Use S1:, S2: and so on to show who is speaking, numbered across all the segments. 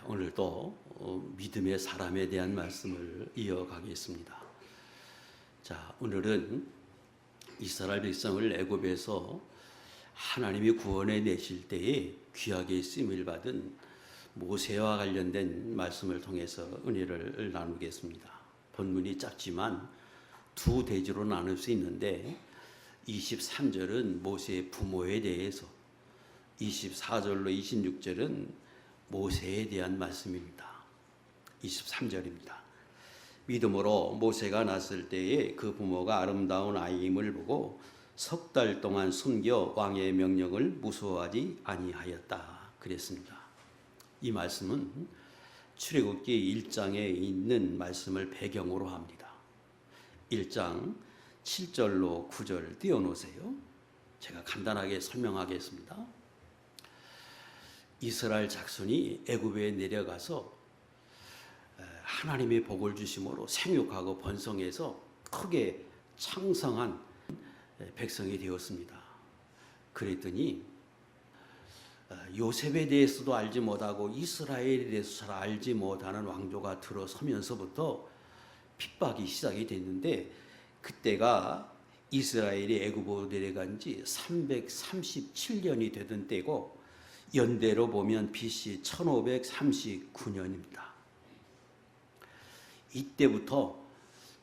S1: 오늘도 믿음의 사람에 대한 말씀을 이어가겠습니다. 자, 오늘은 이스라엘 백성을 애굽에서 하나님이 구원해 내실 때에 귀하게 쓰임을 받은 모세와 관련된 말씀을 통해서 은혜를 나누겠습니다. 본문이 짧지만 두 대지로 나눌 수 있는데 23절은 모세의 부모에 대해서, 24절로 26절은 모세에 대한 말씀입니다. 23절입니다. 믿음으로 모세가 낳았을 때에 그 부모가 아름다운 아이임을 보고 석 달 동안 숨겨 왕의 명령을 무서워하지 아니하였다 그랬습니다. 이 말씀은 출애굽기 1장에 있는 말씀을 배경으로 합니다. 1장 7절로 9절 띄워놓으세요. 제가 간단하게 설명하겠습니다. 이스라엘 자손이 애굽에 내려가서 하나님의 복을 주심으로 생육하고 번성해서 크게 창성한 백성이 되었습니다. 그랬더니 요셉에 대해서도 알지 못하고 이스라엘에 대해서 잘 알지 못하는 왕조가 들어서면서부터 핍박이 시작이 됐는데, 그때가 이스라엘이 애굽으로 내려간 지 337년이 되던 때고, 연대로 보면 BC 1539년입니다. 이때부터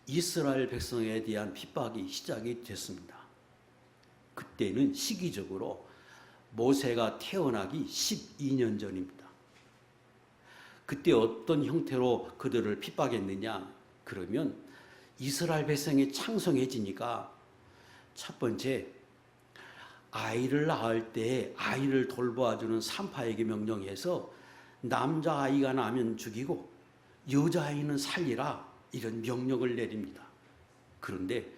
S1: 이스라엘 백성에 대한 핍박이 시작이 됐습니다. 그때는 시기적으로 모세가 태어나기 12년 전입니다. 그때 어떤 형태로 그들을 핍박했느냐? 그러면 이스라엘 백성이 창성해지니까 첫 번째, 아이를 낳을 때 아이를 돌보아주는 산파에게 명령해서 남자아이가 나면 죽이고 여자아이는 살리라, 이런 명령을 내립니다. 그런데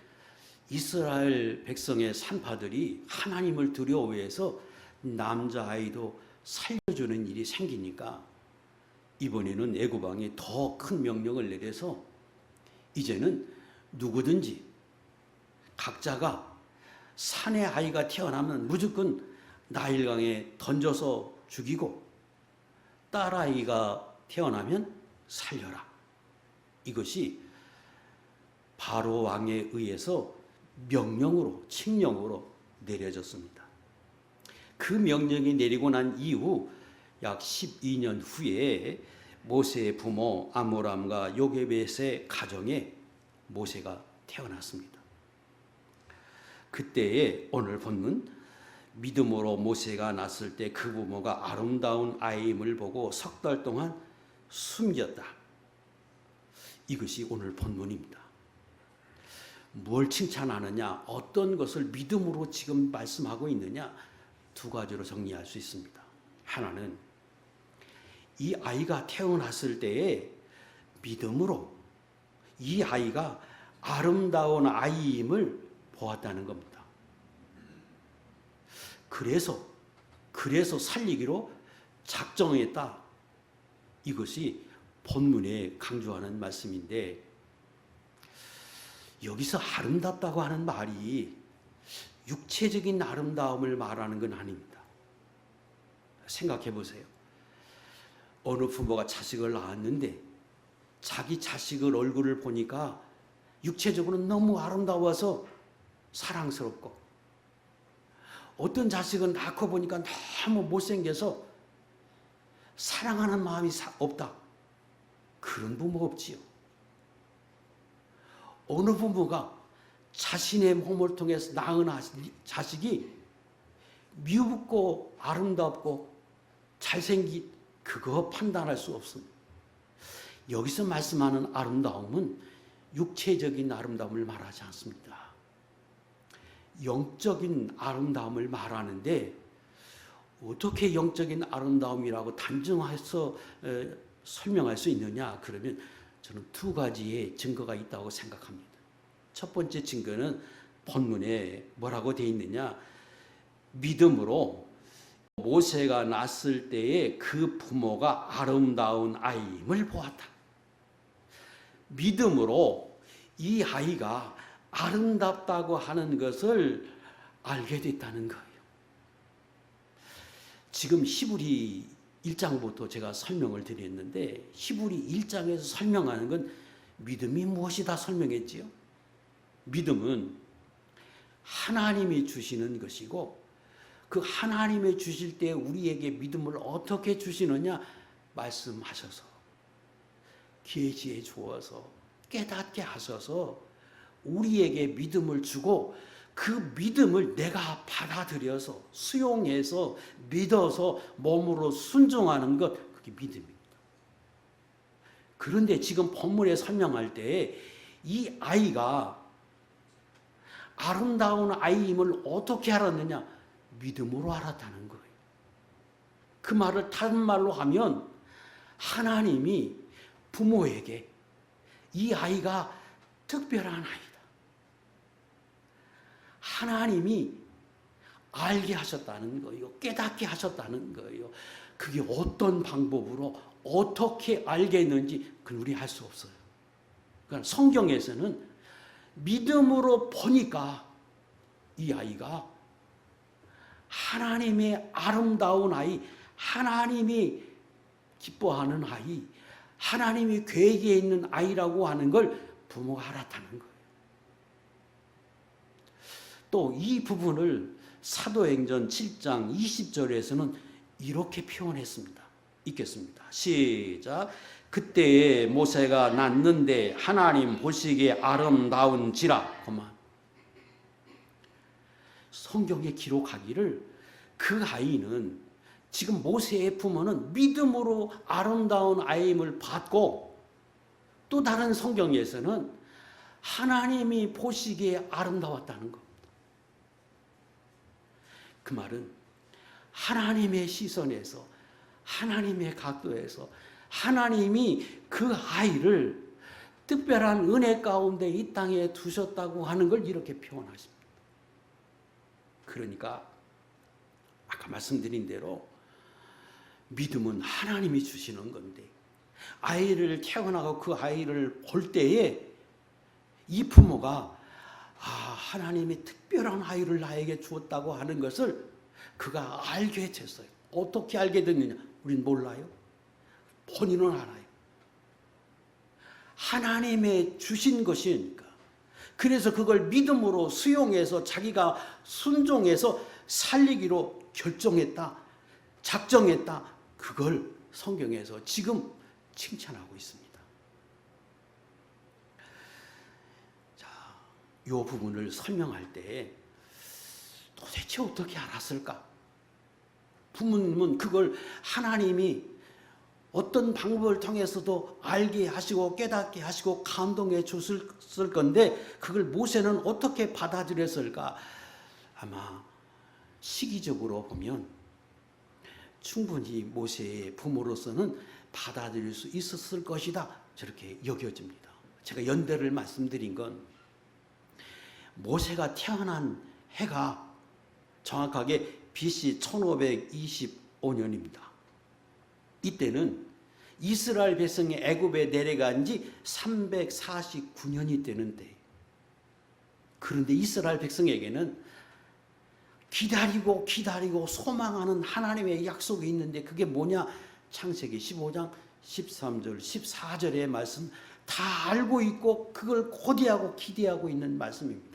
S1: 이스라엘 백성의 산파들이 하나님을 두려워해서 남자아이도 살려주는 일이 생기니까 이번에는 애굽 왕이 더 큰 명령을 내려서 이제는 누구든지 각자가 산의 아이가 태어나면 무조건 나일강에 던져서 죽이고 딸아이가 태어나면 살려라. 이것이 바로 왕에 의해서 명령으로, 칙령으로 내려졌습니다. 그 명령이 내리고 난 이후 약 12년 후에 모세의 부모 아므람과 요게벳의 가정에 모세가 태어났습니다. 그때에 오늘 본문, 믿음으로 모세가 낳았을 때 그 부모가 아름다운 아이임을 보고 석 달 동안 숨겼다. 이것이 오늘 본문입니다. 뭘 칭찬하느냐, 어떤 것을 믿음으로 지금 말씀하고 있느냐, 두 가지로 정리할 수 있습니다. 하나는 이 아이가 태어났을 때에 믿음으로 이 아이가 아름다운 아이임을 보았다는 겁니다. 그래서 살리기로 작정했다. 이것이 본문에 강조하는 말씀인데, 여기서 아름답다고 하는 말이 육체적인 아름다움을 말하는 건 아닙니다. 생각해 보세요. 어느 부모가 자식을 낳았는데 자기 자식의 얼굴을 보니까 육체적으로 너무 아름다워서 사랑스럽고, 어떤 자식은 낳고 보니까 너무 못생겨서 사랑하는 마음이 없다. 그런 부모 없지요. 어느 부모가 자신의 몸을 통해서 낳은 자식이 미흡고 아름답고 잘생긴, 그거 판단할 수 없습니다. 여기서 말씀하는 아름다움은 육체적인 아름다움을 말하지 않습니다. 영적인 아름다움을 말하는데, 어떻게 영적인 아름다움이라고 단정해서 설명할 수 있느냐? 그러면 저는 두 가지의 증거가 있다고 생각합니다. 첫 번째 증거는 본문에 뭐라고 되어 있느냐? 믿음으로 모세가 낳았을 때에 그 부모가 아름다운 아이임을 보았다. 믿음으로 이 아이가 아름답다고 하는 것을 알게 됐다는 거예요. 지금 히브리 1장부터 제가 설명을 드렸는데 히브리 1장에서 설명하는 건 믿음이 무엇이다 설명했지요. 믿음은 하나님이 주시는 것이고 그 하나님이 주실 때 우리에게 믿음을 어떻게 주시느냐 말씀하셔서 계시해 주어서 깨닫게 하셔서 우리에게 믿음을 주고 그 믿음을 내가 받아들여서 수용해서 믿어서 몸으로 순종하는 것, 그게 믿음입니다. 그런데 지금 본문에 설명할 때 이 아이가 아름다운 아이임을 어떻게 알았느냐? 믿음으로 알았다는 거예요. 그 말을 다른 말로 하면 하나님이 부모에게 이 아이가 특별한 아이다. 하나님이 알게 하셨다는 거예요. 깨닫게 하셨다는 거예요. 그게 어떤 방법으로 어떻게 알겠는지 그건 우리 알 수 없어요. 그러니까 성경에서는 믿음으로 보니까 이 아이가 하나님의 아름다운 아이, 하나님이 기뻐하는 아이, 하나님이 계획에 있는 아이라고 하는 걸 부모가 알았다는 거예요. 또 이 부분을 사도행전 7장 20절에서는 이렇게 표현했습니다. 읽겠습니다. 시작. 그때에 모세가 낳는데 하나님 보시기에 아름다운지라. 성경에 기록하기를 그 아이는 지금 모세의 부모는 믿음으로 아름다운 아임을 받고 또 다른 성경에서는 하나님이 보시기에 아름다웠다는 겁니다. 그 말은 하나님의 시선에서 하나님의 각도에서 하나님이 그 아이를 특별한 은혜 가운데 이 땅에 두셨다고 하는 걸 이렇게 표현하십니다. 그러니까 아까 말씀드린 대로 믿음은 하나님이 주시는 건데 아이를 태어나고 그 아이를 볼 때에 이 부모가 하나님이 특별한 아이를 나에게 주었다고 하는 것을 그가 알게 됐어요. 어떻게 알게 됐느냐? 우린 몰라요. 본인은 알아요. 하나님의 주신 것이니까. 그래서 그걸 믿음으로 수용해서 자기가 순종해서 살리기로 결정했다, 작정했다. 그걸 성경에서 지금 칭찬하고 있습니다. 자, 이 부분을 설명할 때 도대체 어떻게 알았을까? 부모님은 그걸 하나님이 어떤 방법을 통해서도 알게 하시고 깨닫게 하시고 감동해 줬을 건데 그걸 모세는 어떻게 받아들였을까? 아마 시기적으로 보면 충분히 모세의 부모로서는 받아들일 수 있었을 것이다. 저렇게 여겨집니다. 제가 연대를 말씀드린 건 모세가 태어난 해가 정확하게 BC 1525년입니다. 이때는 이스라엘 백성이 애굽에 내려간 지 349년이 되는데 그런데 이스라엘 백성에게는 기다리고 소망하는 하나님의 약속이 있는데 그게 뭐냐? 창세기 15장 13절 14절의 말씀 다 알고 있고 그걸 고대하고 기대하고 있는 말씀입니다.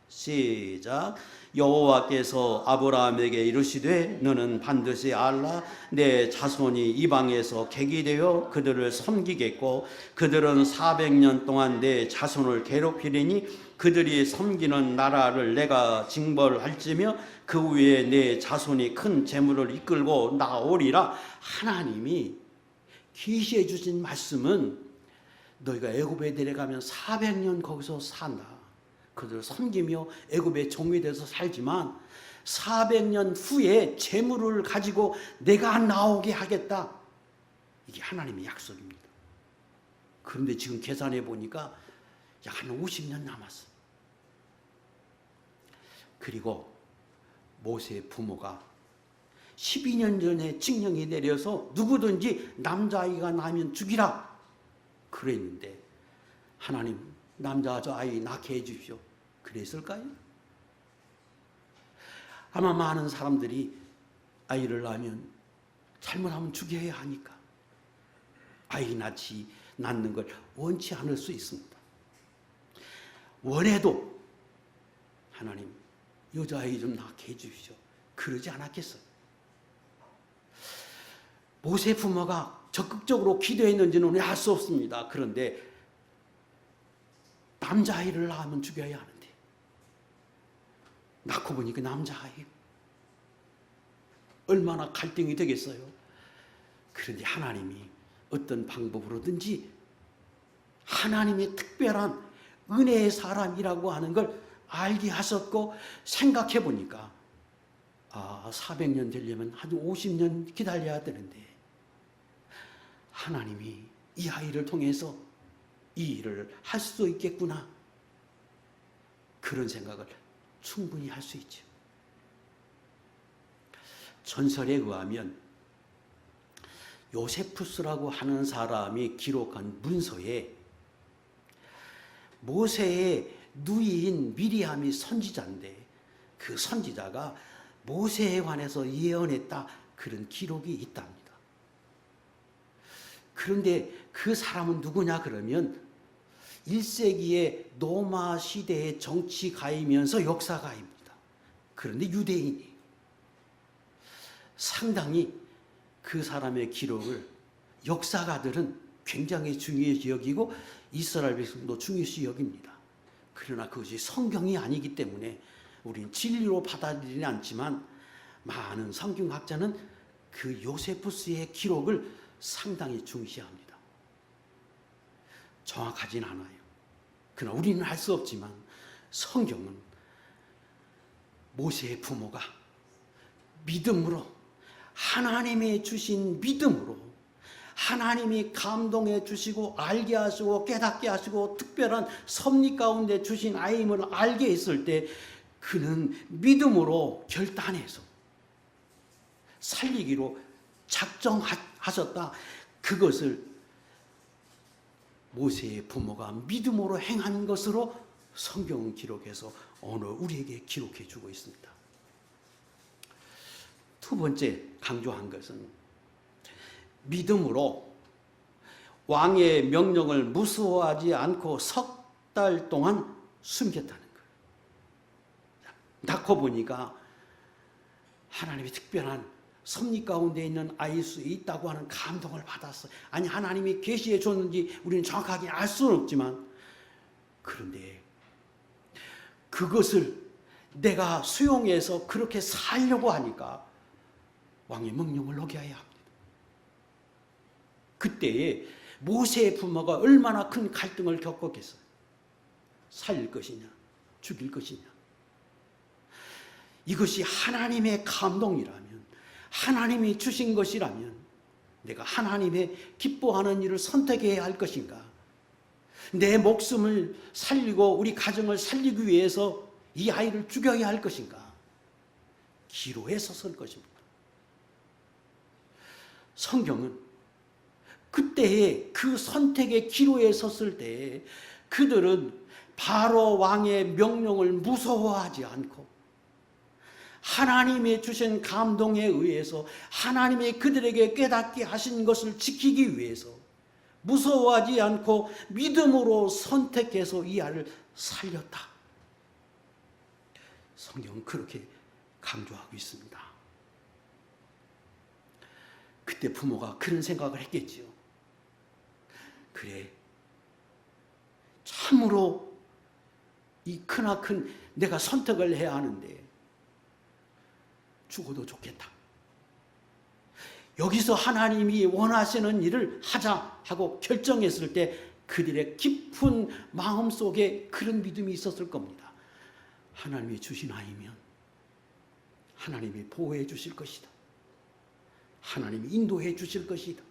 S1: 시작. 여호와께서 아브라함에게 이르시되 너는 반드시 알라 내 자손이 이방에서 객이 되어 그들을 섬기겠고 그들은 400년 동안 내 자손을 괴롭히리니 그들이 섬기는 나라를 내가 징벌할지며 그 후에 내 자손이 큰 재물을 이끌고 나오리라. 하나님이 계시해 주신 말씀은 너희가 애굽에 내려가면 400년 거기서 산다. 그들을 섬기며 애굽의 종이 돼서 살지만 400년 후에 재물을 가지고 내가 나오게 하겠다. 이게 하나님의 약속입니다. 그런데 지금 계산해 보니까 약 한 50년 남았어요. 그리고 모세의 부모가 12년 전에 칙령이 내려서 누구든지 남자아이가 나면 죽이라 그랬는데 하나님 남자 저 아이 낳게 해주십시오. 그랬을까요? 아마 많은 사람들이 아이를 낳으면 잘못하면 죽여야 하니까 아이 낳는 걸 원치 않을 수 있습니다. 원해도 하나님 여자아이 좀 낳게 해주시오. 그러지 않았겠어요? 모세 부모가 적극적으로 기도했는지는 알 수 없습니다. 그런데 남자아이를 낳으면 죽여야 하는데 낳고 보니까 남자아이 얼마나 갈등이 되겠어요? 그런데 하나님이 어떤 방법으로든지 하나님의 특별한 은혜의 사람이라고 하는 걸 알게 하셨고, 생각해 보니까 400년 되려면 한 50년 기다려야 되는데 하나님이 이 아이를 통해서 이 일을 할 수 있겠구나, 그런 생각을 충분히 할 수 있죠. 전설에 의하면 요세푸스라고 하는 사람이 기록한 문서에 모세의 누이인 미리암이 선지자인데 그 선지자가 모세에 관해서 예언했다, 그런 기록이 있답니다. 그런데 그 사람은 누구냐 그러면 1세기의 로마 시대의 정치가이면서 역사가입니다. 그런데 유대인이에요. 상당히 그 사람의 기록을 역사가들은 굉장히 중요시 여기고 이스라엘 백성도 중요시 여깁니다. 그러나 그것이 성경이 아니기 때문에 우리는 진리로 받아들이지 않지만 많은 성경학자는 그 요세푸스의 기록을 상당히 중시합니다. 정확하진 않아요. 그러나 우리는 알 수 없지만 성경은 모세의 부모가 믿음으로, 하나님의 주신 믿음으로 하나님이 감동해 주시고 알게 하시고 깨닫게 하시고 특별한 섭리 가운데 주신 아임을 알게 했을 때 그는 믿음으로 결단해서 살리기로 작정하셨다. 그것을 모세의 부모가 믿음으로 행한 것으로 성경은 기록해서 오늘 우리에게 기록해 주고 있습니다. 두 번째 강조한 것은 믿음으로 왕의 명령을 무서워하지 않고 석 달 동안 숨겼다는 거예요. 낳고 보니까 하나님의 특별한 섭리 가운데 있는 아이일 수 있다고 하는 감동을 받았어요. 아니 하나님이 계시해 줬는지 우리는 정확하게 알 수는 없지만, 그런데 그것을 내가 수용해서 그렇게 살려고 하니까 왕의 명령을 어겨야 합니다. 그때에 모세의 부모가 얼마나 큰 갈등을 겪었겠어요. 살릴 것이냐 죽일 것이냐. 이것이 하나님의 감동이라면, 하나님이 주신 것이라면 내가 하나님의 기뻐하는 일을 선택해야 할 것인가, 내 목숨을 살리고 우리 가정을 살리기 위해서 이 아이를 죽여야 할 것인가, 기로에 섰을 것입니다. 성경은 그때의 그 선택의 기로에 섰을 때 그들은 바로 왕의 명령을 무서워하지 않고 하나님의 주신 감동에 의해서 하나님의 그들에게 깨닫게 하신 것을 지키기 위해서 무서워하지 않고 믿음으로 선택해서 이 아이를 살렸다. 성경은 그렇게 강조하고 있습니다. 그때 부모가 그런 생각을 했겠지요. 그래, 참으로 이 크나큰 내가 선택을 해야 하는데 죽어도 좋겠다. 여기서 하나님이 원하시는 일을 하자 하고 결정했을 때 그들의 깊은 마음속에 그런 믿음이 있었을 겁니다. 하나님이 주신 아이면 하나님이 보호해 주실 것이다. 하나님이 인도해 주실 것이다.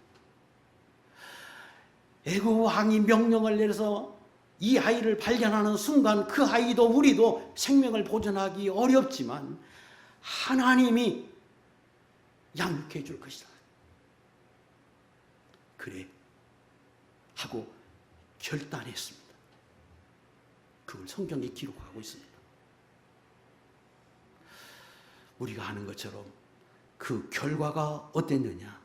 S1: 애굽 왕이 명령을 내려서 이 아이를 발견하는 순간 그 아이도 우리도 생명을 보존하기 어렵지만 하나님이 양육해 줄 것이다. 그래 하고 결단했습니다. 그걸 성경에 기록하고 있습니다. 우리가 아는 것처럼 그 결과가 어땠느냐?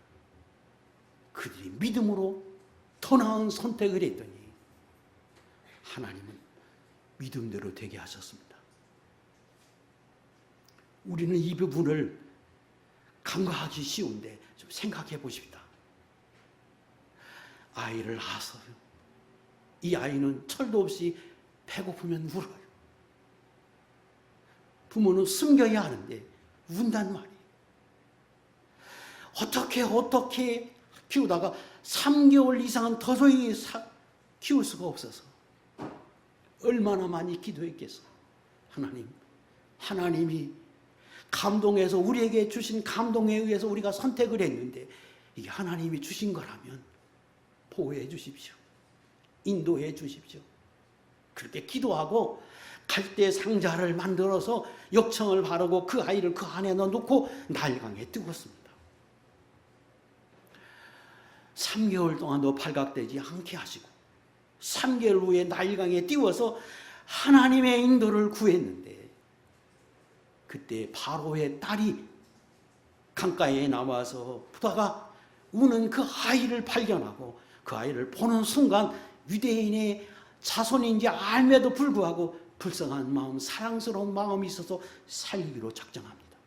S1: 그들이 믿음으로 더 나은 선택을 했더니 하나님은 믿음대로 되게 하셨습니다. 우리는 이 부분을 간과하기 쉬운데 좀 생각해 보십시다. 아이를 낳았어요. 이 아이는 철도 없이 배고프면 울어요. 부모는 숨겨야 하는데 운단 말이에요. 어떻게 키우다가 3개월 이상은 도저히 키울 수가 없어서 얼마나 많이 기도했겠어. 하나님이 감동해서 우리에게 주신 감동에 의해서 우리가 선택을 했는데 이게 하나님이 주신 거라면 보호해 주십시오. 인도해 주십시오. 그렇게 기도하고 갈대 상자를 만들어서 역청을 바르고 그 아이를 그 안에 넣어놓고 날강에 띄웠습니다. 3개월 동안도 발각되지 않게 하시고 3개월 후에 날강에 띄워서 하나님의 인도를 구했는데 그때 바로의 딸이 강가에 나와서 보다가 우는 그 아이를 발견하고 그 아이를 보는 순간 유대인의 자손인지 알매도 불구하고 불쌍한 마음, 사랑스러운 마음이 있어서 살기로 작정합니다.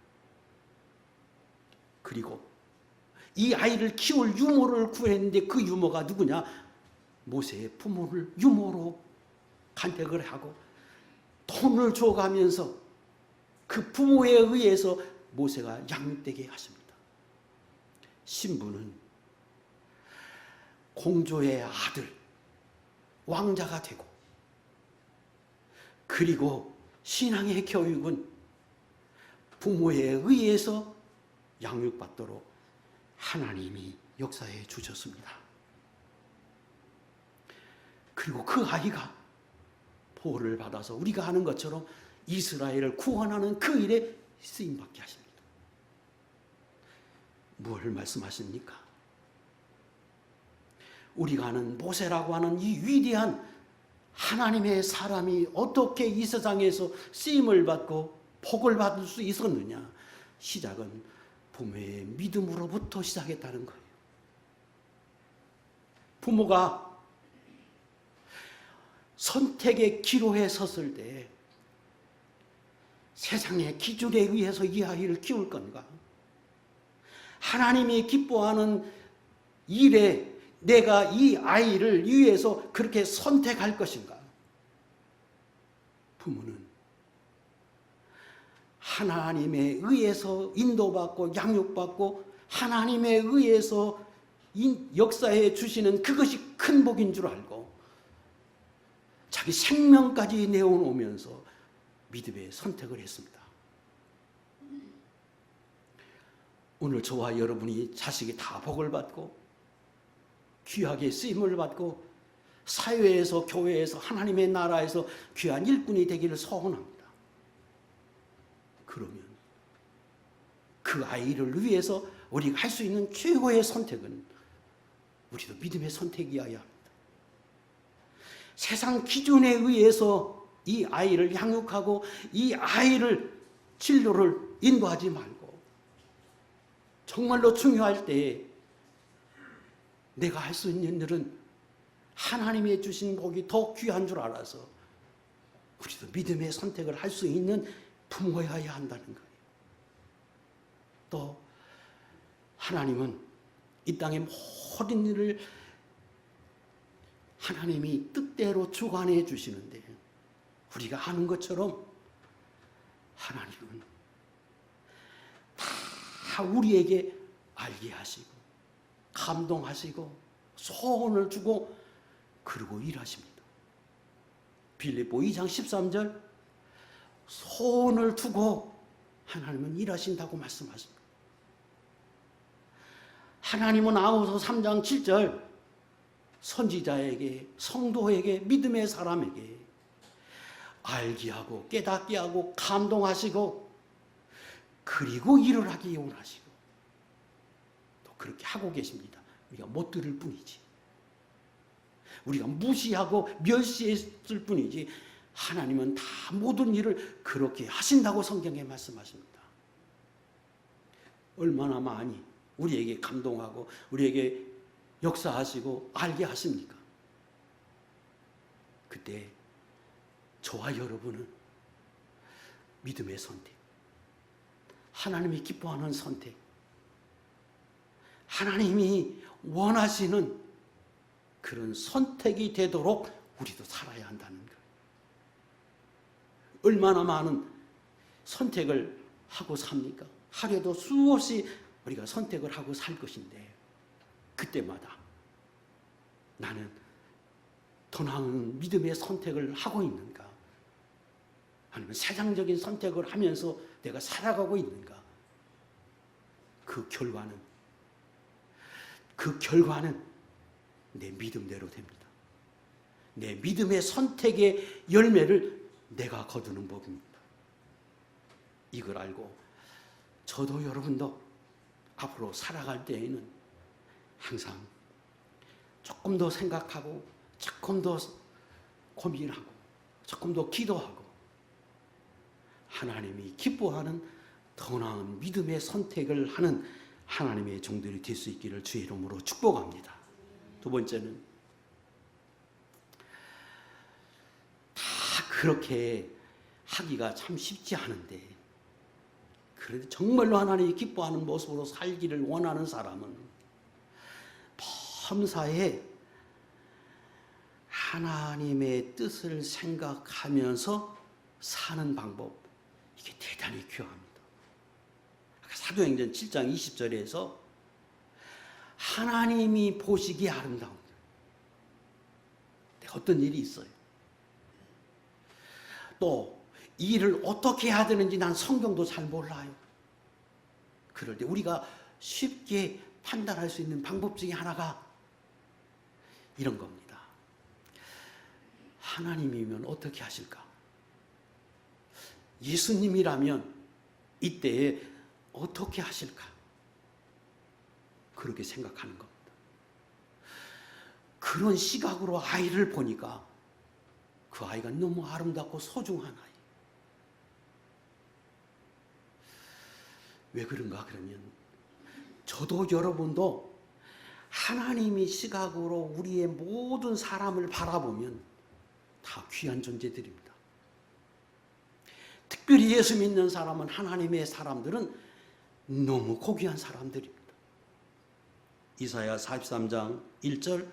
S1: 그리고 이 아이를 키울 유모를 구했는데 그 유모가 누구냐? 모세의 부모를 유모로 간택을 하고 돈을 줘가면서 그 부모에 의해서 모세가 양육되게 하십니다. 신부는 공주의 아들, 왕자가 되고 그리고 신앙의 교육은 부모에 의해서 양육받도록 하나님이 역사해 주셨습니다. 그리고 그 아이가 보호를 받아서 우리가 하는 것처럼 이스라엘을 구원하는 그 일에 쓰임받게 하십니다. 뭘 말씀하십니까? 우리가 아는 모세라고 하는 이 위대한 하나님의 사람이 어떻게 이 세상에서 쓰임을 받고 복을 받을 수 있었느냐? 시작은 부모의 믿음으로부터 시작했다는 거예요. 부모가 선택의 기로에 섰을 때 세상의 기준에 의해서 이 아이를 키울 건가? 하나님이 기뻐하는 일에 내가 이 아이를 위해서 그렇게 선택할 것인가? 부모는 하나님에 의해서 인도받고 양육받고 하나님에 의해서 역사해 주시는 그것이 큰 복인 줄 알고 자기 생명까지 내어놓으면서 믿음의 선택을 했습니다. 오늘 저와 여러분이 자식이 다 복을 받고 귀하게 쓰임을 받고 사회에서 교회에서 하나님의 나라에서 귀한 일꾼이 되기를 소원합니다. 그러면 그 아이를 위해서 우리가 할 수 있는 최고의 선택은 우리도 믿음의 선택이어야 합니다. 세상 기준에 의해서 이 아이를 양육하고 이 아이를 진로를 인도하지 말고 정말로 중요할 때에 내가 할 수 있는 일은 하나님이 주신 복이 더 귀한 줄 알아서 우리도 믿음의 선택을 할 수 있는 부모여야 한다는 거예요. 또 하나님은 이 땅의 모든 일을 하나님이 뜻대로 주관해 주시는데 우리가 아는 것처럼 하나님은 다 우리에게 알게 하시고 감동하시고 소원을 주고 그리고 일하십니다. 빌립보 2장 13절 소원을 두고 하나님은 일하신다고 말씀하십니다. 하나님은 아모스 3장 7절 선지자에게 성도에게 믿음의 사람에게 알게 하고 깨닫게 하고 감동하시고 그리고 일을 하기 원하시고 또 그렇게 하고 계십니다. 우리가 못 들을 뿐이지. 우리가 무시하고 멸시했을 뿐이지 하나님은 다 모든 일을 그렇게 하신다고 성경에 말씀하십니다. 얼마나 많이 우리에게 감동하고 우리에게 역사하시고 알게 하십니까? 그때 저와 여러분은 믿음의 선택, 하나님이 기뻐하는 선택, 하나님이 원하시는 그런 선택이 되도록 우리도 살아야 한다는 거예요. 얼마나 많은 선택을 하고 삽니까? 하루에도 수없이 우리가 선택을 하고 살 것인데 그때마다 나는 더 나은 믿음의 선택을 하고 있는가? 아니면 세상적인 선택을 하면서 내가 살아가고 있는가? 그 결과는 내 믿음대로 됩니다. 내 믿음의 선택의 열매를 내가 거두는 법입니다. 이걸 알고 저도 여러분도 앞으로 살아갈 때에는 항상 조금 더 생각하고 조금 더 고민하고 조금 더 기도하고 하나님이 기뻐하는 더 나은 믿음의 선택을 하는 하나님의 종들이 될 수 있기를 주의 이름으로 축복합니다. 두 번째는 다 그렇게 하기가 참 쉽지 않은데 그래도 정말로 하나님이 기뻐하는 모습으로 살기를 원하는 사람은 범사에 하나님의 뜻을 생각하면서 사는 방법, 이게 대단히 귀합니다. 사도행전 7장 20절에서 하나님이 보시기에 아름다운, 어떤 일이 있어요. 또 이 일을 어떻게 해야 되는지 난 성경도 잘 몰라요. 그럴 때 우리가 쉽게 판단할 수 있는 방법 중에 하나가 이런 겁니다. 하나님이면 어떻게 하실까? 예수님이라면 이때에 어떻게 하실까? 그렇게 생각하는 겁니다. 그런 시각으로 아이를 보니까 그 아이가 너무 아름답고 소중한 아이. 왜 그런가 그러면 저도 여러분도 하나님의 시각으로 우리의 모든 사람을 바라보면 다 귀한 존재들입니다. 특별히 예수 믿는 사람은 하나님의 사람들은 너무 고귀한 사람들입니다. 이사야 43장 1절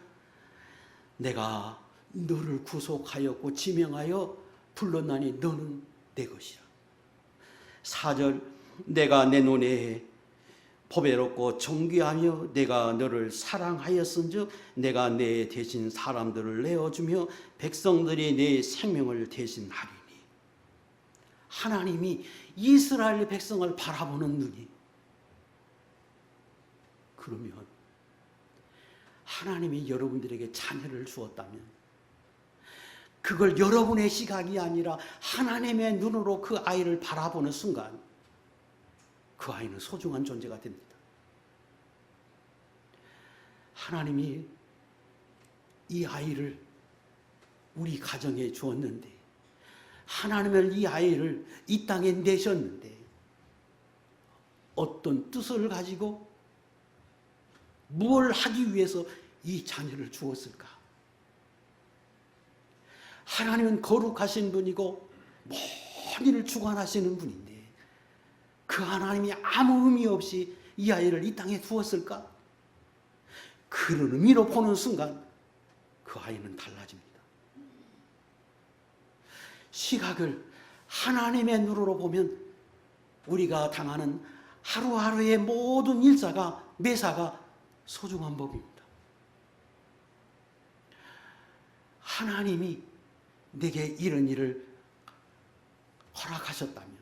S1: 내가 너를 구속하였고 지명하여 불렀나니 너는 내 것이라. 4절 내가 내 눈에 보배롭고 존귀하며 내가 너를 사랑하였은즉 내가 내 대신 사람들을 내어주며 백성들이 내 생명을 대신하리니. 하나님이 이스라엘 백성을 바라보는 눈이, 그러면 하나님이 여러분들에게 자녀를 주었다면 그걸 여러분의 시각이 아니라 하나님의 눈으로 그 아이를 바라보는 순간 그 아이는 소중한 존재가 됩니다. 하나님이 이 아이를 우리 가정에 주었는데, 하나님은 이 아이를 이 땅에 내셨는데 어떤 뜻을 가지고 무엇을 하기 위해서 이 자녀를 주었을까? 하나님은 거룩하신 분이고 모든 일을 주관하시는 분인데 그 하나님이 아무 의미 없이 이 아이를 이 땅에 두었을까? 그런 의미로 보는 순간 그 아이는 달라집니다. 시각을 하나님의 눈으로 보면 우리가 당하는 하루하루의 모든 일사가 매사가 소중한 법입니다. 하나님이 내게 이런 일을 허락하셨다면,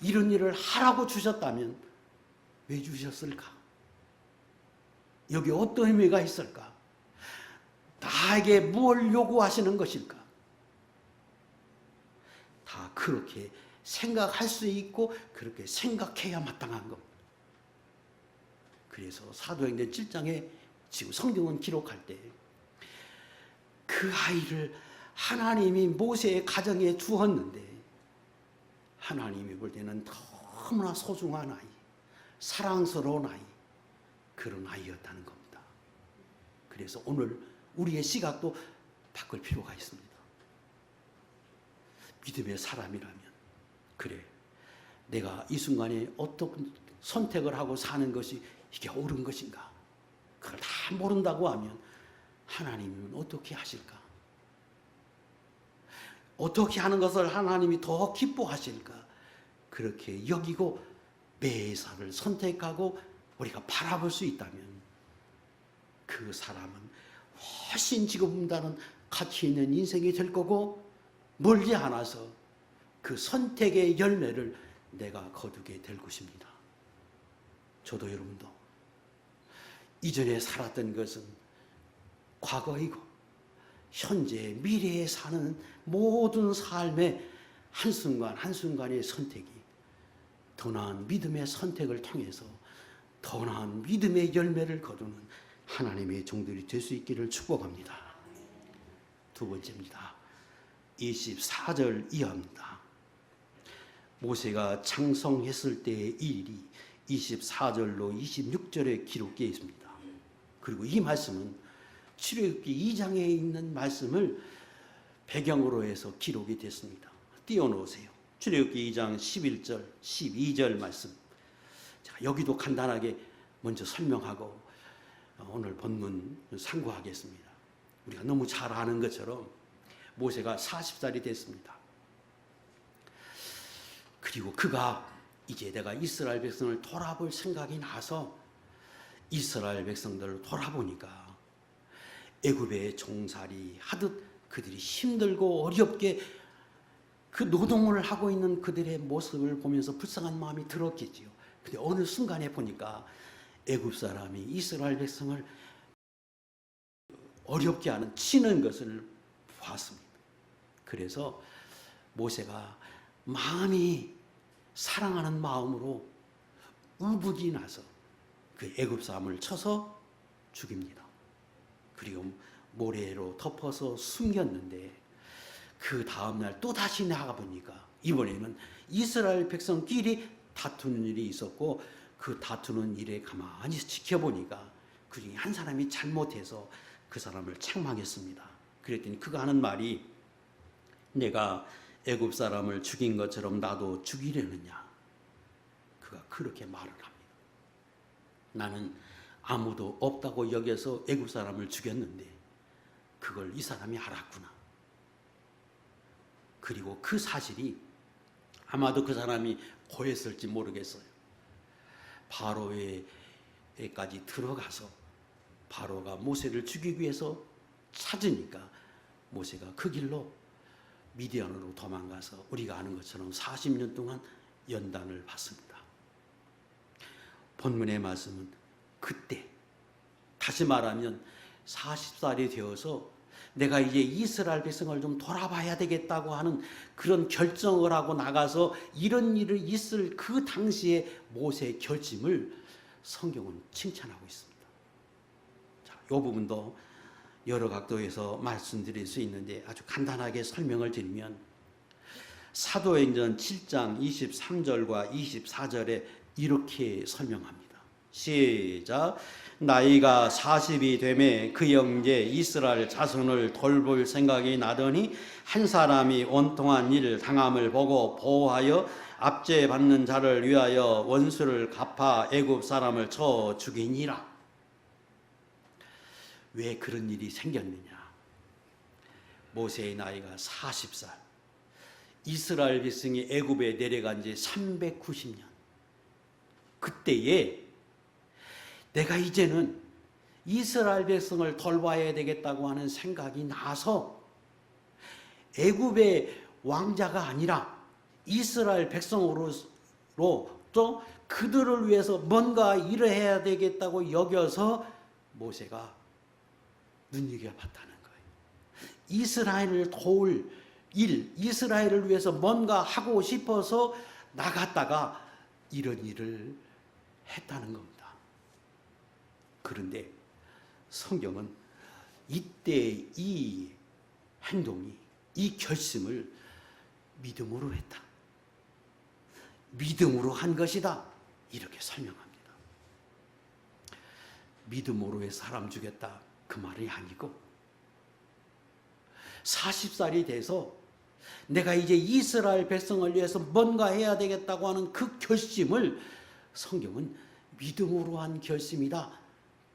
S1: 이런 일을 하라고 주셨다면 왜 주셨을까? 여기 어떤 의미가 있을까? 나에게 뭘 요구하시는 것일까? 다 그렇게 생각할 수 있고 그렇게 생각해야 마땅한 겁니다. 그래서 사도행전 7장에 지금 성경은 기록할 때 그 아이를 하나님이 모세의 가정에 주었는데 하나님이 볼 때는 너무나 소중한 아이, 사랑스러운 아이, 그런 아이였다는 겁니다. 그래서 오늘 우리의 시각도 바꿀 필요가 있습니다. 믿음의 사람이라면, 그래, 내가 이 순간에 어떤 선택을 하고 사는 것이 이게 옳은 것인가? 그걸 다 모른다고 하면 하나님은 어떻게 하실까? 어떻게 하는 것을 하나님이 더 기뻐하실까? 그렇게 여기고 매사를 선택하고 우리가 바라볼 수 있다면 그 사람은 훨씬 지금보다는 가치 있는 인생이 될 거고, 멀지 않아서 그 선택의 열매를 내가 거두게 될 것입니다. 저도 여러분도 이전에 살았던 것은 과거이고 현재 미래에 사는 모든 삶의 한순간 한순간의 선택이 더 나은 믿음의 선택을 통해서 더 나은 믿음의 열매를 거두는 하나님의 종들이 될 수 있기를 축복합니다. 두 번째입니다. 24절 이하입니다. 모세가 창성했을 때의 일이 24절로 26절에 기록되어 있습니다. 그리고 이 말씀은 출애굽기 2장에 있는 말씀을 배경으로 해서 기록이 됐습니다. 띄워놓으세요. 출애굽기 2장 11절, 12절 말씀. 자, 여기도 간단하게 먼저 설명하고 오늘 본문 상고하겠습니다. 우리가 너무 잘 아는 것처럼 모세가 40살이 됐습니다. 그리고 그가 이제 내가 이스라엘 백성을 돌아볼 생각이 나서 이스라엘 백성들을 돌아보니까 애굽의 종살이 하듯 그들이 힘들고 어렵게 그 노동을 하고 있는 그들의 모습을 보면서 불쌍한 마음이 들었겠지요. 근데 어느 순간에 보니까 애굽 사람이 이스라엘 백성을 어렵게 하는 치는 것을 보았습니다. 그래서 모세가 마음이 사랑하는 마음으로 우북이 나서 그 애굽 사람을 쳐서 죽입니다. 그리고 모래로 덮어서 숨겼는데 그 다음날 또 다시 나가보니까 이번에는 이스라엘 백성끼리 다투는 일이 있었고 그 다투는 일에 가만히 지켜보니까 그 중에 한 사람이 잘못해서 그 사람을 책망했습니다. 그랬더니 그가 하는 말이 내가 애굽 사람을 죽인 것처럼 나도 죽이려느냐. 그가 그렇게 말을 합니다. 나는 아무도 없다고 여겨서 애굽 사람을 죽였는데 그걸 이 사람이 알았구나. 그리고 그 사실이 아마도 그 사람이 고했을지 모르겠어요. 바로에까지 들어가서 바로가 모세를 죽이기 위해서 찾으니까 모세가 그 길로 미디안으로 도망가서 우리가 아는 것처럼 40년 동안 연단을 받습니다. 본문의 말씀은 그때, 다시 말하면 40살이 되어서 내가 이제 이스라엘 백성을 좀 돌아봐야 되겠다고 하는 그런 결정을 하고 나가서 이런 일이 있을 그 당시에 모세의 결심을 성경은 칭찬하고 있습니다. 자, 이 부분도 여러 각도에서 말씀드릴 수 있는데 아주 간단하게 설명을 드리면 사도행전 7장 23절과 24절에 이렇게 설명합니다. 시작. 나이가 40이 되매 그 형제 이스라엘 자손을 돌볼 생각이 나더니 한 사람이 원통한 일 당함을 보고 보호하여 압제받는 자를 위하여 원수를 갚아 애굽 사람을 쳐 죽이니라. 왜 그런 일이 생겼느냐? 모세의 나이가 40살, 이스라엘 백성이 애굽에 내려간 지 390년. 그때에 내가 이제는 이스라엘 백성을 돌봐야 되겠다고 하는 생각이 나서 애굽의 왕자가 아니라 이스라엘 백성으로서 또 그들을 위해서 뭔가 일을 해야 되겠다고 여겨서 모세가 눈여겨봤다는 거예요. 이스라엘을 도울 일, 이스라엘을 위해서 뭔가 하고 싶어서 나갔다가 이런 일을 했다는 겁니다. 그런데 성경은 이때 이 행동이, 이 결심을 믿음으로 했다. 믿음으로 한 것이다. 이렇게 설명합니다. 믿음으로의 사람 주겠다 그 말이 아니고 40살이 돼서 내가 이제 이스라엘 백성을 위해서 뭔가 해야 되겠다고 하는 그 결심을 성경은 믿음으로 한 결심이다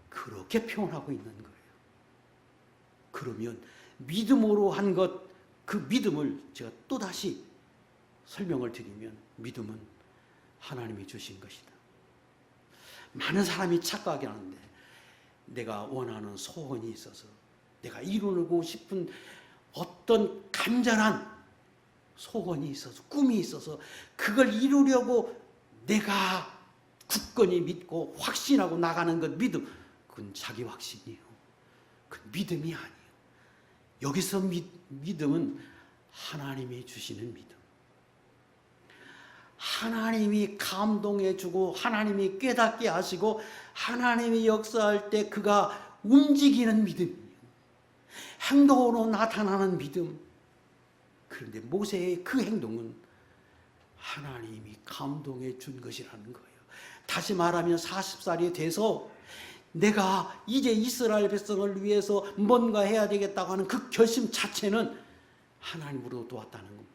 S1: 그렇게 표현하고 있는 거예요. 그러면 믿음으로 한 것, 그 믿음을 제가 또다시 설명을 드리면 믿음은 하나님이 주신 것이다. 많은 사람이 착각이 하는데 내가 원하는 소원이 있어서 내가 이루고 싶은 어떤 간절한 소원이 있어서 꿈이 있어서 그걸 이루려고 내가 굳건히 믿고 확신하고 나가는 것 믿음 그건 자기 확신이에요. 그건 믿음이 아니에요. 여기서 믿음은 하나님이 주시는 믿음. 하나님이 감동해 주고 하나님이 깨닫게 하시고 하나님이 역사할 때 그가 움직이는 믿음이에요. 행동으로 나타나는 믿음. 그런데 모세의 그 행동은 하나님이 감동해 준 것이라는 거예요. 다시 말하면 40살이 돼서 내가 이제 이스라엘 백성을 위해서 뭔가 해야 되겠다고 하는 그 결심 자체는 하나님으로부터 왔다는 겁니다.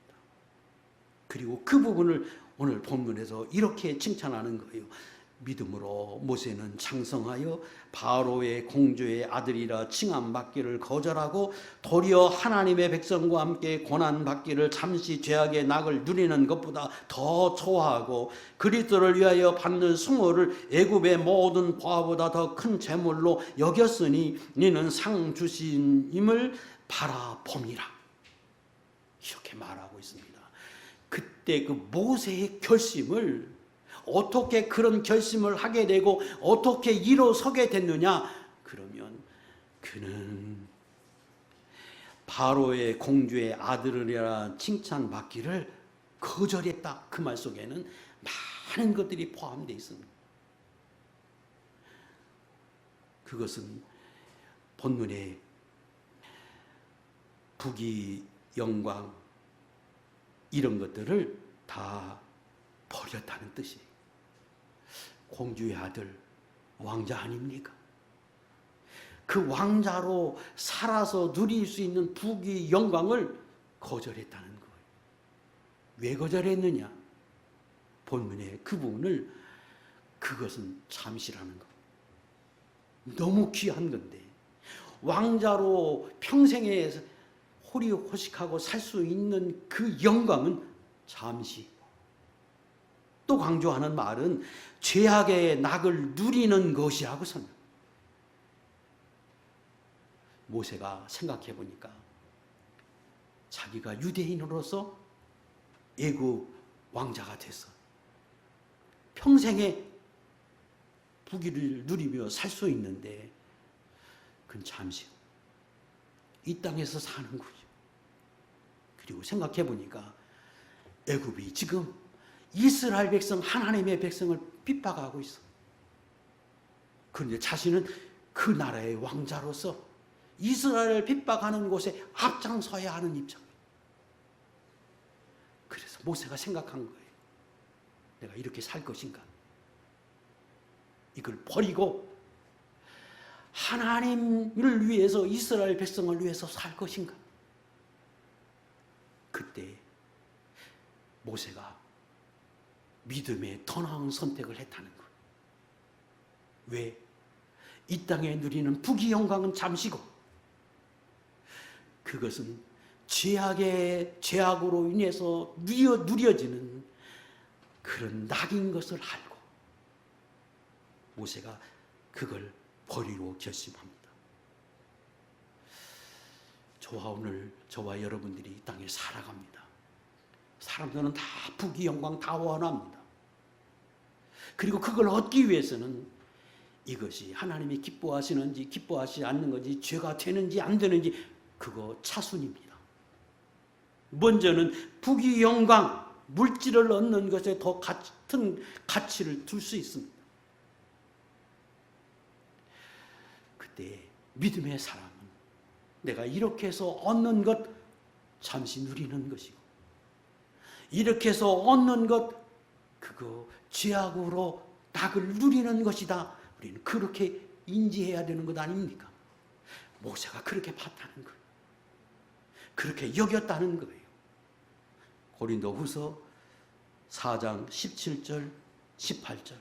S1: 그리고 그 부분을 오늘 본문에서 이렇게 칭찬하는 거예요. 믿음으로 모세는 장성하여 바로의 공주의 아들이라 칭함받기를 거절하고 도리어 하나님의 백성과 함께 고난받기를 잠시 죄악의 낙을 누리는 것보다 더 좋아하고 그리스도를 위하여 받는 수모를 애굽의 모든 보화보다 더 큰 재물로 여겼으니 이는 상 주심을 바라봄이라 이렇게 말하고 있습니다. 그때 그 모세의 결심을 어떻게 그런 결심을 하게 되고 어떻게 일어서게 됐느냐? 그러면 그는 바로의 공주의 아들이라 칭찬받기를 거절했다. 그 말 속에는 많은 것들이 포함되어 있습니다. 그것은 본문의 부귀, 영광 이런 것들을 다 버렸다는 뜻이에요. 공주의 아들, 왕자 아닙니까? 그 왕자로 살아서 누릴 수 있는 부귀, 영광을 거절했다는 거예요. 왜 거절했느냐? 본문의 그 부분을 그것은 잠시라는 거. 너무 귀한 건데 왕자로 평생에 호리호식하고 살 수 있는 그 영광은 잠시. 또 강조하는 말은 죄악의 낙을 누리는 것이라고 선언. 모세가 생각해 보니까 자기가 유대인으로서 애굽 왕자가 돼서 평생에 부귀를 누리며 살 수 있는데 그건 잠시 이 땅에서 사는 거죠. 그리고 생각해 보니까 애굽이 지금 이스라엘 백성, 하나님의 백성을 핍박하고 있어. 그런데 자신은 그 나라의 왕자로서 이스라엘을 핍박하는 곳에 앞장서야 하는 입장이에요. 그래서 모세가 생각한 거예요. 내가 이렇게 살 것인가? 이걸 버리고 하나님을 위해서 이스라엘 백성을 위해서 살 것인가? 그때 모세가 믿음의 더 나은 선택을 했다는 거예요. 왜? 이 땅에 누리는 부귀 영광은 잠시고 그것은 죄악으로 인해서 누려지는 그런 낙인 것을 알고 모세가 그걸 버리고 결심합니다. 저와 여러분들이 이 땅에 살아갑니다. 사람들은 다 부귀 영광 다 원합니다. 그리고 그걸 얻기 위해서는 이것이 하나님이 기뻐하시는지 기뻐하시지 않는 건지 죄가 되는지 안 되는지 그거 차순입니다. 먼저는 부귀 영광 물질을 얻는 것에 더 같은 가치를 둘 수 있습니다. 그때 믿음의 사람은 내가 이렇게 해서 얻는 것 잠시 누리는 것이고 이렇게 해서 얻는 것 그거 죄악으로 낙을 누리는 것이다. 우리는 그렇게 인지해야 되는 것 아닙니까? 모세가 그렇게 봤다는 거예요. 그렇게 여겼다는 거예요. 고린도후서 4장 17절 18절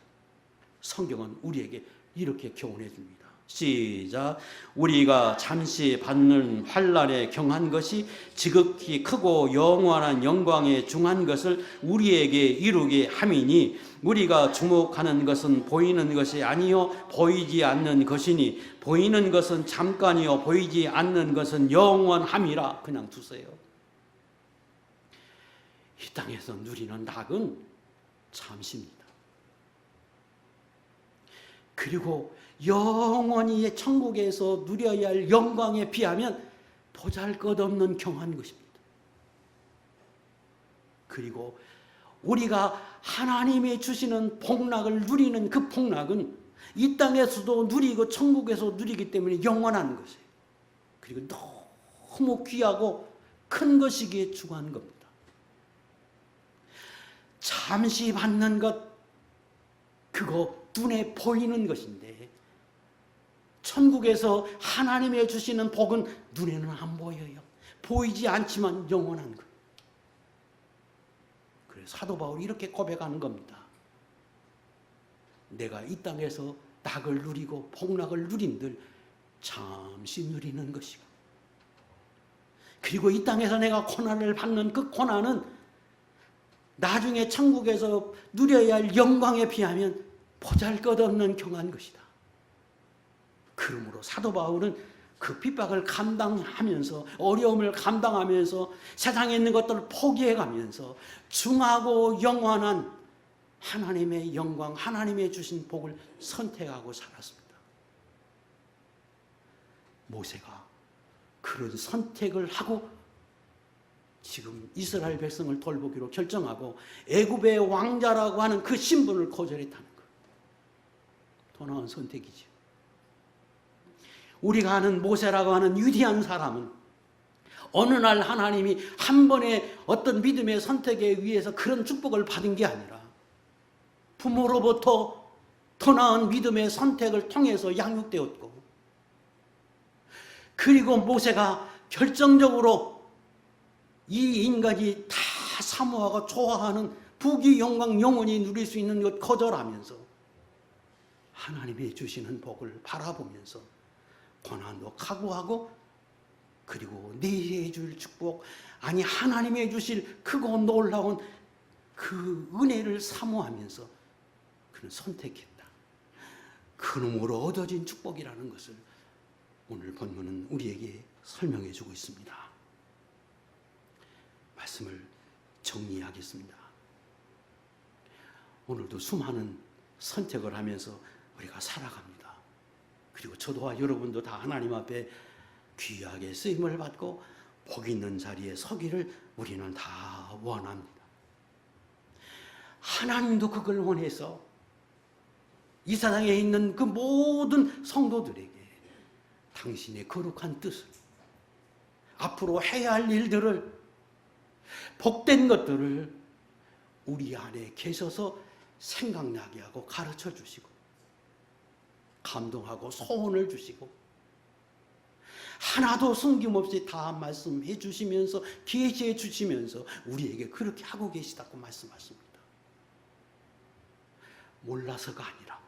S1: 성경은 우리에게 이렇게 교훈해 줍니다. 시작. 우리가 잠시 받는 환난에 경한 것이 지극히 크고 영원한 영광에 중한 것을 우리에게 이루게 함이니 우리가 주목하는 것은 보이는 것이 아니요 보이지 않는 것이니 보이는 것은 잠깐이요 보이지 않는 것은 영원함이라. 그냥 두세요. 이 땅에서 누리는 낙은 잠시입니다. 그리고 영원히 천국에서 누려야 할 영광에 비하면 보잘것없는 경한 것입니다. 그리고 우리가 하나님이 주시는 복락을 누리는 그 복락은 이 땅에서도 누리고 천국에서 누리기 때문에 영원한 것이에요. 그리고 너무 귀하고 큰 것이기에 중요한 겁니다. 잠시 받는 것, 그거 눈에 보이는 것인데 천국에서 하나님이 주시는 복은 눈에는 안 보여요. 보이지 않지만 영원한 거예요. 그래서 사도 바울이 이렇게 고백하는 겁니다. 내가 이 땅에서 낙을 누리고 복락을 누린들 잠시 누리는 것이고, 그리고 이 땅에서 내가 고난을 받는 그 고난은 나중에 천국에서 누려야 할 영광에 비하면 보잘것없는 경한 것이다. 그러므로 사도 바울은 그 핍박을 감당하면서 어려움을 감당하면서 세상에 있는 것들을 포기해가면서 중하고 영원한 하나님의 영광, 하나님의 주신 복을 선택하고 살았습니다. 모세가 그런 선택을 하고 지금 이스라엘 백성을 돌보기로 결정하고 애굽의 왕자라고 하는 그 신분을 거절했다는 거예요. 더 나은 선택이죠. 우리가 아는 모세라고 하는 위대한 사람은 어느 날 하나님이 한 번의 어떤 믿음의 선택에 의해서 그런 축복을 받은 게 아니라 부모로부터 더 나은 믿음의 선택을 통해서 양육되었고, 그리고 모세가 결정적으로 이 인간이 다 사모하고 좋아하는 부귀 영광 영원히 누릴 수 있는 것 거절하면서 하나님이 주시는 복을 바라보면서 고난도 각오하고, 그리고 내게 줄 축복, 아니 하나님이 주실 크고 놀라운 그 은혜를 사모하면서 그는 선택했다. 그놈으로 얻어진 축복이라는 것을 오늘 본문은 우리에게 설명해 주고 있습니다. 말씀을 정리하겠습니다. 오늘도 수많은 선택을 하면서 우리가 살아갑니다. 그리고 저도와 여러분도 다 하나님 앞에 귀하게 쓰임을 받고 복 있는 자리에 서기를 우리는 다 원합니다. 하나님도 그걸 원해서 이 세상에 있는 그 모든 성도들에게 당신의 거룩한 뜻을, 앞으로 해야 할 일들을, 복된 것들을 우리 안에 계셔서 생각나게 하고 가르쳐 주시고 감동하고 소원을 주시고 하나도 숨김없이 다 말씀해 주시면서 계시해 주시면서 우리에게 그렇게 하고 계시다고 말씀하십니다. 몰라서가 아니라,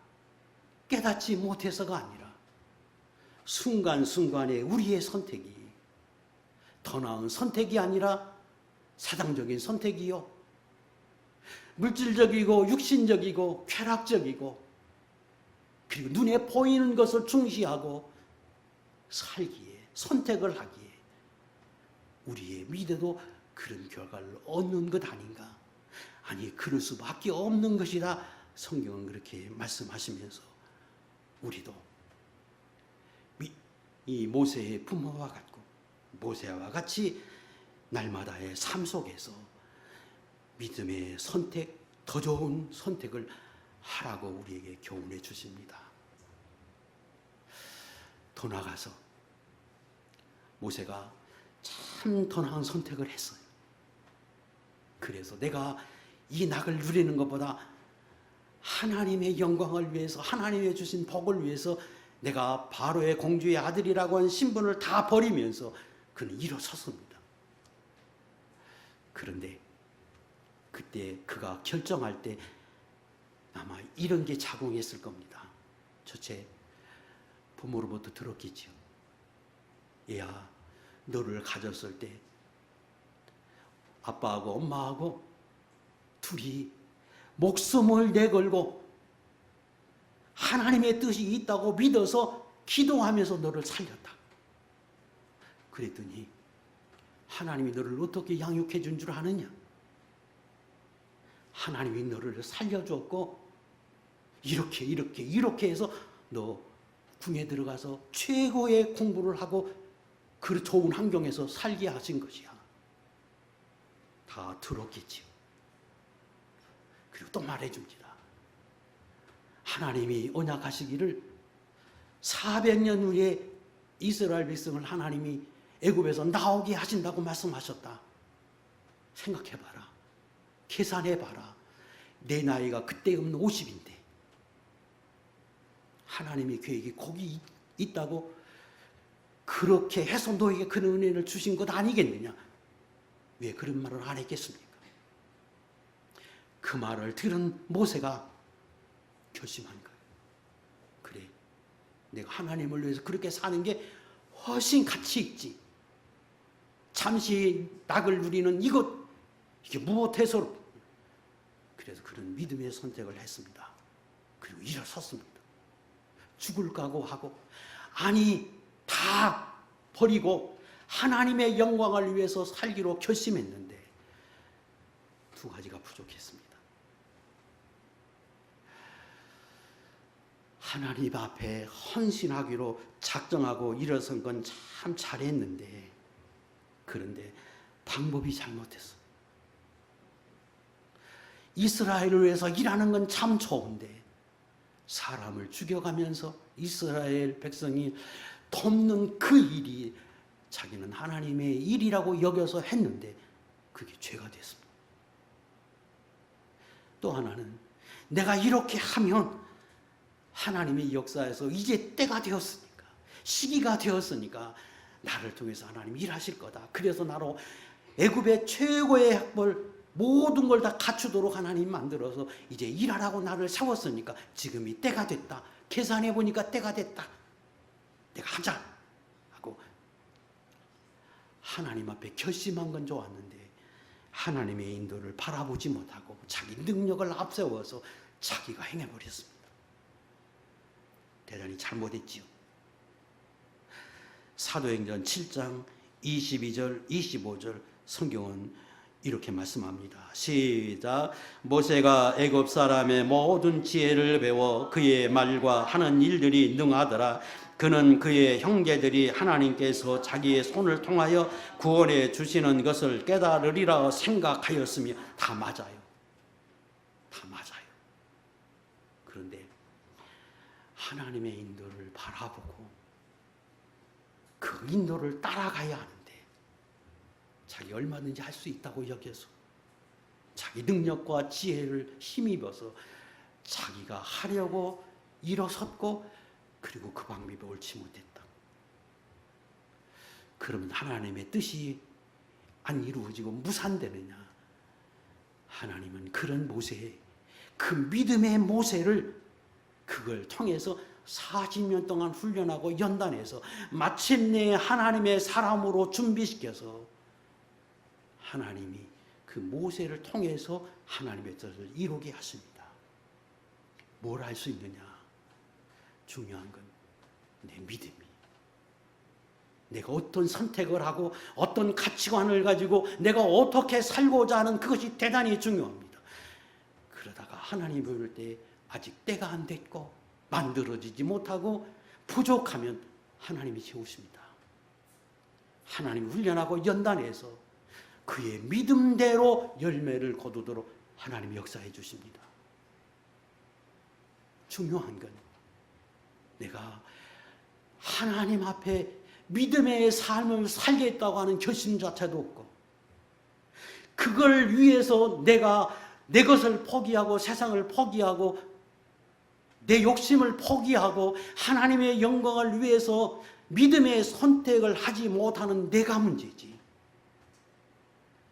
S1: 깨닫지 못해서가 아니라 순간순간에 우리의 선택이 더 나은 선택이 아니라 사당적인 선택이요, 물질적이고 육신적이고 쾌락적이고, 그리고 눈에 보이는 것을 중시하고 살기에, 선택을 하기에 우리의 미래도 그런 결과를 얻는 것 아닌가? 아니, 그럴 수밖에 없는 것이다. 성경은 그렇게 말씀하시면서 우리도 이 모세의 부모와 같고 모세와 같이 날마다의 삶 속에서 믿음의 선택, 더 좋은 선택을 하라고 우리에게 교훈해 주십니다. 더 나아가서 모세가 참 더 나은 선택을 했어요. 그래서 내가 이 낙을 누리는 것보다 하나님의 영광을 위해서, 하나님의 주신 복을 위해서 내가 바로의 공주의 아들이라고 한 신분을 다 버리면서 그는 일어섰습니다. 그런데 그때 그가 결정할 때 아마 이런 게 작용했을 겁니다. 첫째, 부모로부터 들었겠지요. 얘야, 너를 가졌을 때 아빠하고 엄마하고 둘이 목숨을 내걸고 하나님의 뜻이 있다고 믿어서 기도하면서 너를 살렸다. 그랬더니 하나님이 너를 어떻게 양육해 준 줄 아느냐? 하나님이 너를 살려줬고 이렇게 해서 너 궁에 들어가서 최고의 공부를 하고 그 좋은 환경에서 살게 하신 것이야. 다 들었겠지요. 그리고 또 말해줍니다. 하나님이 언약하시기를 400년 후에 이스라엘 백성을 하나님이 애굽에서 나오게 하신다고 말씀하셨다. 생각해봐라. 계산해봐라. 내 나이가 그때면 50인데 하나님의 계획이 거기 있다고 그렇게 해서 너에게 그런 은혜를 주신 것 아니겠느냐? 왜 그런 말을 안 했겠습니까? 그 말을 들은 모세가 결심한 거예요. 그래, 내가 하나님을 위해서 그렇게 사는 게 훨씬 가치 있지. 잠시 낙을 누리는 이게 무엇해서. 그래서 그런 믿음의 선택을 했습니다. 그리고 일어섰습니다. 죽을 각오하고 아니 다 버리고 하나님의 영광을 위해서 살기로 결심했는데 두 가지가 부족했습니다. 하나님 앞에 헌신하기로 작정하고 일어선 건 참 잘했는데 그런데 방법이 잘못했어. 이스라엘을 위해서 일하는 건 참 좋은데 사람을 죽여가면서 이스라엘 백성이 돕는 그 일이 자기는 하나님의 일이라고 여겨서 했는데 그게 죄가 됐습니다. 또 하나는 내가 이렇게 하면 하나님의 역사에서 이제 때가 되었으니까 시기가 되었으니까 나를 통해서 하나님이 일하실 거다. 그래서 나로 애굽의 최고의 학벌 모든 걸 다 갖추도록 하나님 만들어서 이제 일하라고 나를 세웠으니까 지금이 때가 됐다. 계산해 보니까 때가 됐다. 내가 하자 하고 하나님 앞에 결심한 건 좋았는데 하나님의 인도를 바라보지 못하고 자기 능력을 앞세워서 자기가 행해버렸습니다. 대단히 잘못했지요. 사도행전 7장 22절 25절 성경은 이렇게 말씀합니다. 시작. 모세가 애굽 사람의 모든 지혜를 배워 그의 말과 하는 일들이 능하더라. 그는 그의 형제들이 하나님께서 자기의 손을 통하여 구원해 주시는 것을 깨달으리라 생각하였으며 다 맞아요. 다 맞아요. 그런데 하나님의 인도를 바라보고 그 인도를 따라가야 하는데 자기 얼마든지 할 수 있다고 여겨서 자기 능력과 지혜를 힘입어서 자기가 하려고 일어섰고 그리고 그 방법이 옳지 못했다. 그러면 하나님의 뜻이 안 이루어지고 무산되느냐? 하나님은 그런 모세, 그 믿음의 모세를 그걸 통해서 40년 동안 훈련하고 연단해서 마침내 하나님의 사람으로 준비시켜서 하나님이 그 모세를 통해서 하나님의 뜻을 이루게 하십니다. 뭘 할 수 있느냐? 중요한 건 내 믿음이. 내가 어떤 선택을 하고 어떤 가치관을 가지고 내가 어떻게 살고자 하는 그것이 대단히 중요합니다. 그러다가 하나님 부를 때 아직 때가 안 됐고 만들어지지 못하고 부족하면 하나님이 채우십니다. 하나님 훈련하고 연단해서 그의 믿음대로 열매를 거두도록 하나님이 역사해 주십니다. 중요한 건 내가 하나님 앞에 믿음의 삶을 살겠다고 하는 결심 자체도 없고 그걸 위해서 내가 내 것을 포기하고 세상을 포기하고 내 욕심을 포기하고 하나님의 영광을 위해서 믿음의 선택을 하지 못하는 내가 문제지.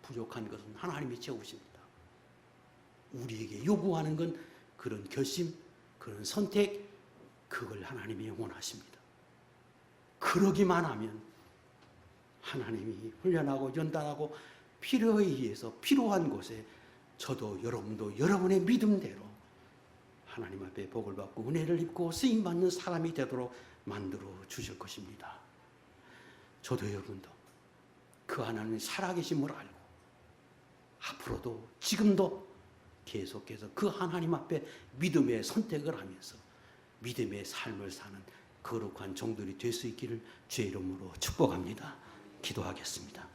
S1: 부족한 것은 하나님이 채우십니다. 우리에게 요구하는 건 그런 결심, 그런 선택, 그걸 하나님이 원하십니다. 그러기만 하면 하나님이 훈련하고 연단하고 필요에 의해서 필요한 곳에 저도 여러분도 여러분의 믿음대로 하나님 앞에 복을 받고 은혜를 입고 쓰임받는 사람이 되도록 만들어 주실 것입니다. 저도 여러분도 그 하나님 살아계심을 알고 앞으로도 지금도 계속해서 그 하나님 앞에 믿음의 선택을 하면서 믿음의 삶을 사는 거룩한 종들이 될 수 있기를 주의 이름으로 축복합니다. 기도하겠습니다.